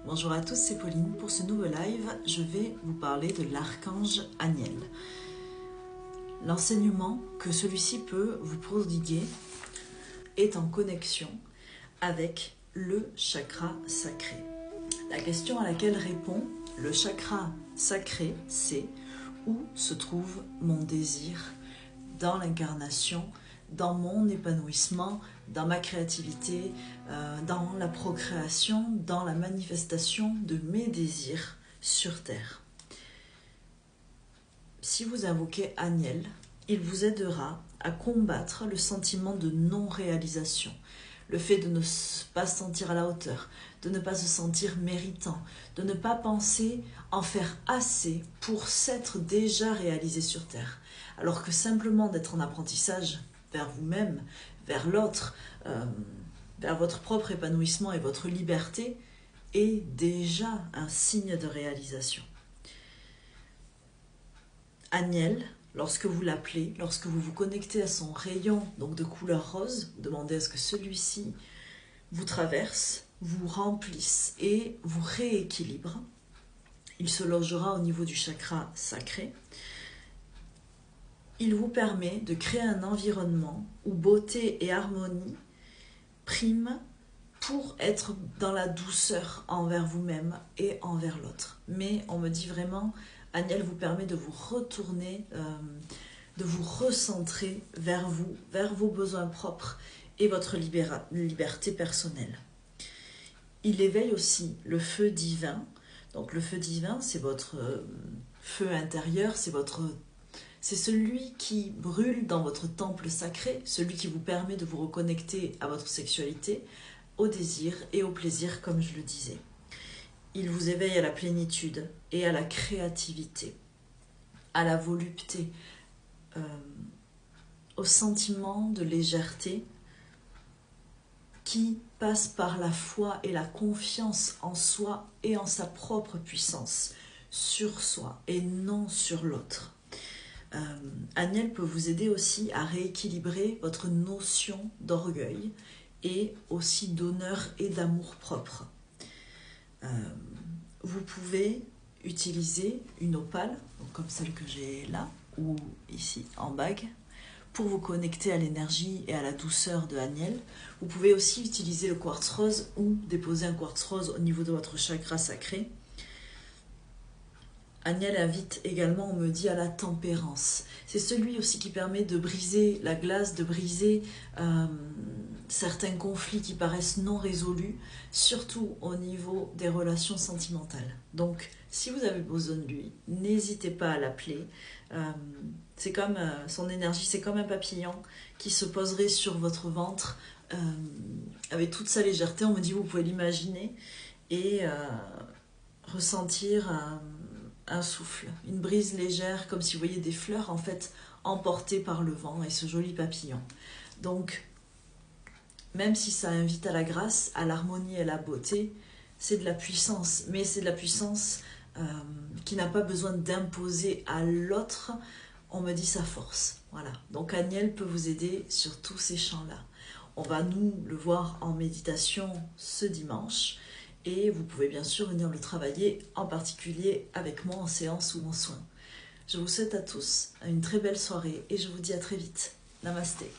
Bonjour à tous, c'est Pauline. Pour ce nouveau live, je vais vous parler de l'archange Aniel. L'enseignement que celui-ci peut vous prodiguer est en connexion avec le chakra sacré. La question à laquelle répond le chakra sacré, c'est où se trouve mon désir dans l'incarnation, dans mon épanouissement, dans ma créativité, dans la procréation, dans la manifestation de mes désirs sur Terre. Si vous invoquez Aniel, il vous aidera à combattre le sentiment de non-réalisation, le fait de ne pas se sentir à la hauteur, de ne pas se sentir méritant, de ne pas penser en faire assez pour s'être déjà réalisé sur Terre, alors que simplement d'être en apprentissage vers vous-même, vers l'autre, vers votre propre épanouissement et votre liberté est déjà un signe de réalisation. Aniel, lorsque vous l'appelez, lorsque vous vous connectez à son rayon donc de couleur rose, vous demandez à ce que celui-ci vous traverse, vous remplisse et vous rééquilibre. Il se logera au niveau du chakra sacré. Il vous permet de créer un environnement où beauté et harmonie priment pour être dans la douceur envers vous-même et envers l'autre. Mais on me dit vraiment, Aniel vous permet de vous retourner, de vous recentrer vers vous, vers vos besoins propres et votre liberté personnelle. Il éveille aussi le feu divin. Donc le feu divin, c'est votre feu intérieur, c'est celui qui brûle dans votre temple sacré, celui qui vous permet de vous reconnecter à votre sexualité, au désir et au plaisir, comme je le disais. Il vous éveille à la plénitude et à la créativité, à la volupté, au sentiment de légèreté qui passe par la foi et la confiance en soi et en sa propre puissance, sur soi et non sur l'autre. Aniel peut vous aider aussi à rééquilibrer votre notion d'orgueil et aussi d'honneur et d'amour propre. Vous pouvez utiliser une opale, comme celle que j'ai là, ou ici en bague, pour vous connecter à l'énergie et à la douceur de Aniel. Vous pouvez aussi utiliser le quartz rose ou déposer un quartz rose au niveau de votre chakra sacré. Aniel invite également, on me dit, à la tempérance. C'est celui aussi qui permet de briser la glace, de briser certains conflits qui paraissent non résolus, surtout au niveau des relations sentimentales. Donc, si vous avez besoin de lui, n'hésitez pas à l'appeler. C'est comme son énergie, c'est comme un papillon qui se poserait sur votre ventre avec toute sa légèreté. On me dit, vous pouvez l'imaginer et ressentir un souffle, une brise légère, comme si vous voyez des fleurs en fait emportées par le vent et ce joli papillon. Donc, même si ça invite à la grâce, à l'harmonie et à la beauté, c'est de la puissance, mais c'est de la puissance qui n'a pas besoin d'imposer à l'autre, on me dit, sa force. Voilà. Donc Aniel peut vous aider sur tous ces champs-là. On va nous le voir en méditation ce dimanche. Et vous pouvez bien sûr venir le travailler, en particulier avec moi en séance ou en soins. Je vous souhaite à tous une très belle soirée et je vous dis à très vite. Namasté.